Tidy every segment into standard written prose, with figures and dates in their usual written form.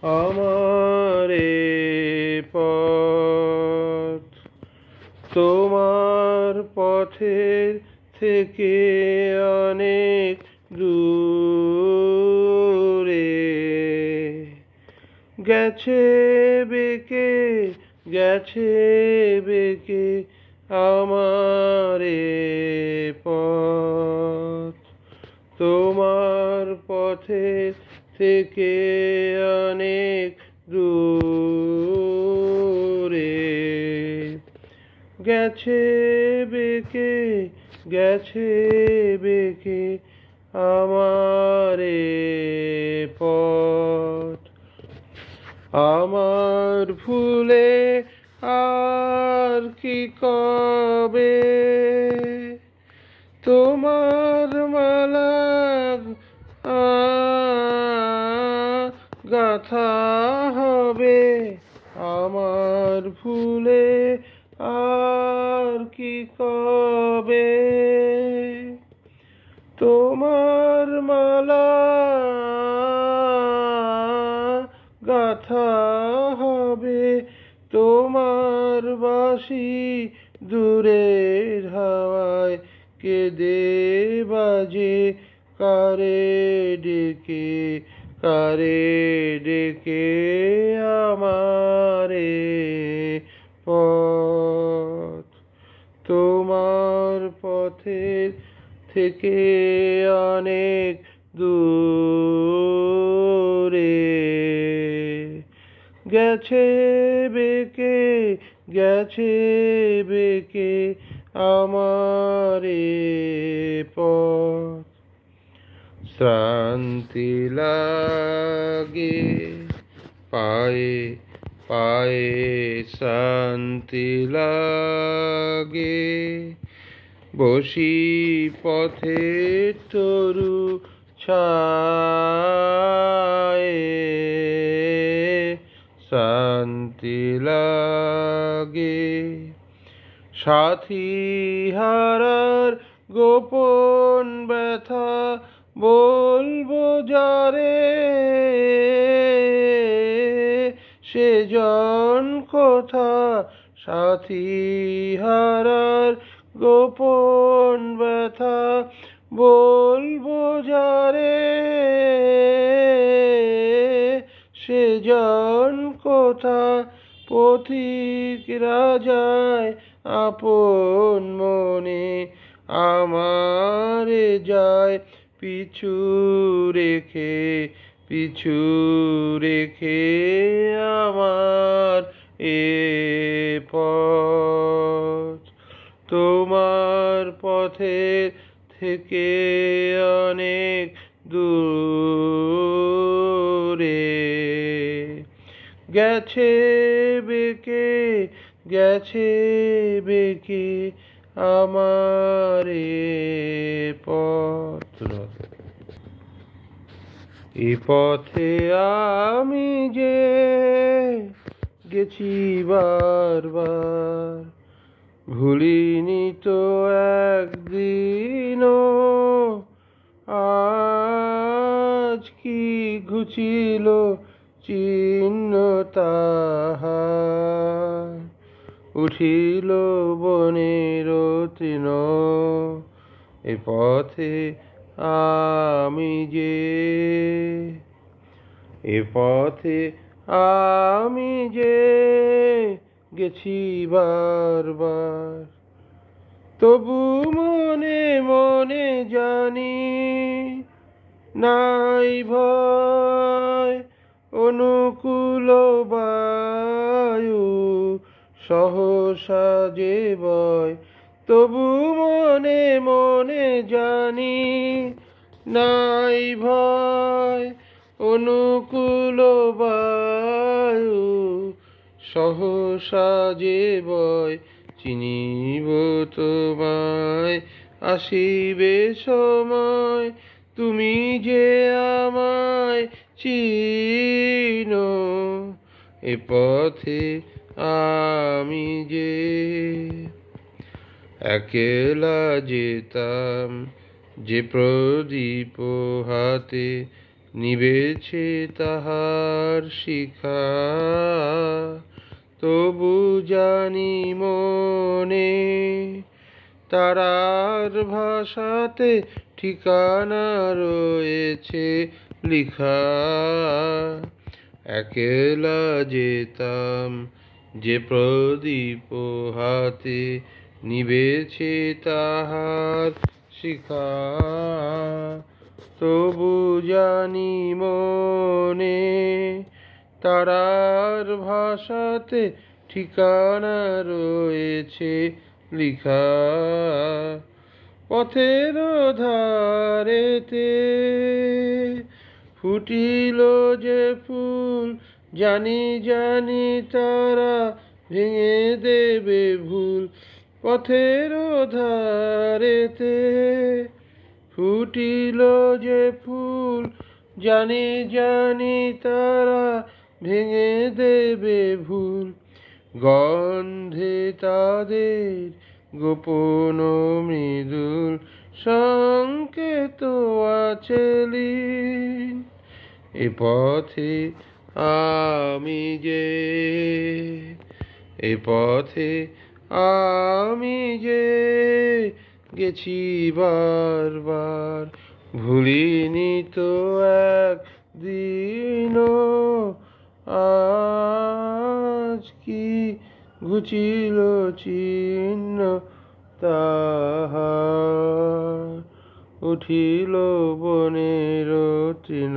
আমার এ পথ তোমার পথের থেকে অনেক দূরে গেছে বেঁকে গেছে বেঁকে আমার এ পথ তোমার পথের থেকে অনেক দূরে গেছে বেঁকে গেছে বেঁকে আমার এ পথ আমার ভুলে আর কি কবে তোমার মালা গাথা হবে আমার ভুলে আর কি কবে তোমার মালা গাথা হবে তোমার বাঁশি দূরের হাওয়ায় কেঁদে বাজে কারে ডেকে আমারে পথ তোমার পথের থেকে অনেক দূরে গেছে বেঁকে আমার এ পথ শ্রান্তি লাগে পায়ে পায়ে শান্তি লাগে বসি পথে তরু ছায়ে শান্তি লাগে সাথী হারার গোপন ব্যথা বলবো যারে সেজন কোথা সাথী হারার গোপন ব্যথা বলবো যারে সেজন কোথা পথিক রাজায় আপন মনে আমারে যায় পিছু রেখে আমার এ পথ তোমার পথের থেকে অনেক দূরে গেছে বেঁকে আমার এ পথ এ পথে আমি যে গেছি বারবার ভুলিনি তো একদিনও আজ কি ঘুচিল চিহ্ন তাহার উঠিল বনের তৃণ এ পথে আমি যে গেছি বারবার তবু মনে মনে জানি নাই ভয় অনুকূল বায়ু সহসা যে বয় তবু মনে মনে জানি নাই ভয় অনুকূল বায়ু সহসা যে বয় চিনিব তোমায় আসিবে সময় তুমি যে আমায় চিনো এ পথে আমি যে একলা যেতাম যে প্রদীপ হাতে নিবেছে তাহার শিখা, তবু জানি মনে তারার ভাষাতে ঠিকানা রয়েছে লিখা। একলা যেতাম যে প্রদীপ হাতে, নিবেছে তাহার শিখা, তবু জানি মনে তারার ভাষাতে ঠিকানা রয়েছে লিখা। পথের ধারেতে ফুটিল যে ফুল, জানি জানি তারা ভেঙে দেবে ভুল। পথের ধারেতে ফুটিল যে ফুল, জানি জানি তারা ভেঙে দেবে ভুল। গন্ধে তাদের গোপন মৃদুল সংকেত আছে লীন। এ পথে আমি যে, এ পথে আমি যে গেছি বারবার, ভুলিনি তো একদিনও। আজ কি ঘুচিল চিহ্ন তাহার, উঠিল বনের তৃণ।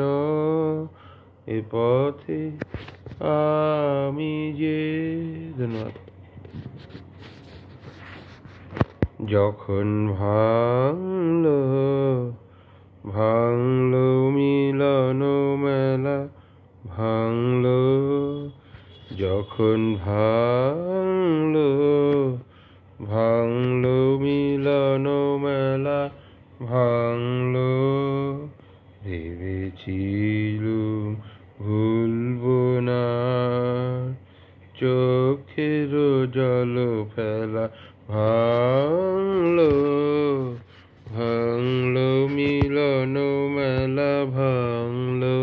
এ পথে আমি যে। ধন্যবাদ। যখন ভাঙলো ভাঙলো মিলন মেলা, ভাঙলো যখন ভাঙলো ভাঙলো মিলন মেলা, ভাঙলো ভেবেছিলুম ভুলবো না, চোখের জল ফেলা। ভাঙলো ভাঙলো মিলন মেলা, ভাঙলো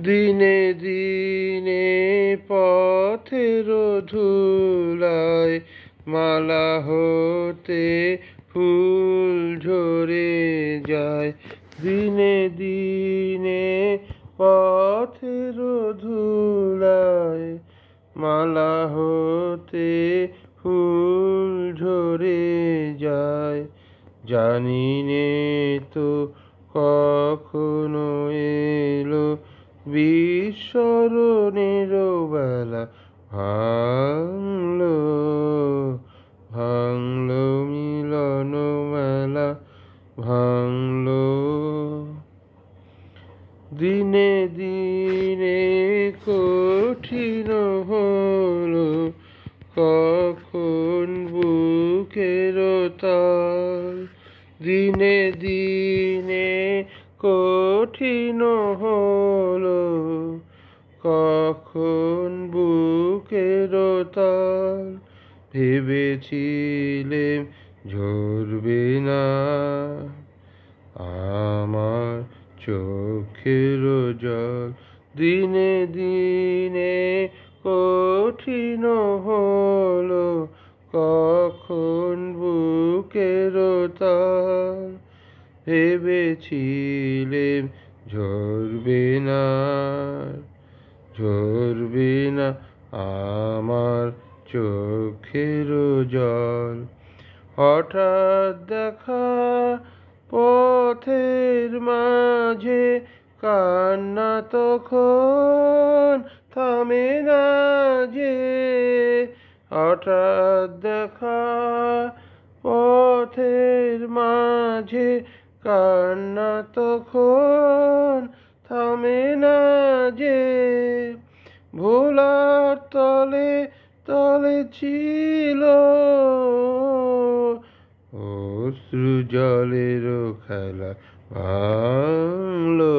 দিনে দিনে পথের ধুলায় মালা হতে ফুল ঝরে যায়। দিনে দিনে পথের ধুলায় মালা হতে ফুল ঝরে যায়। জানি নে তো কখনো এলো বিস্মরণের বেলা, ভাঙলো ভাঙলো মিলন মেলা, ভাঙলো দিনে দিনে কঠিন হলো কখন বুকের তাল। দিনে দিনে কঠিন হলো কখন বুকের তাল। ভেবেছিলেম ঝরবে না আমার চোখের জল, দিনে দিনে কঠিন হলো কখন বুকের তাল। ভেবেছিলেম ঝরবে না, ঝরবে না আমার চোখের জল। হঠাৎ দেখা পথের মাঝে কান্না তখন থামে না যে। হঠাৎ দেখা পথের মাঝে কান্না তখন থামে না যে। ভোলার তলে তলে ছিল অশ্রু জলের খেলা, ভাঙলো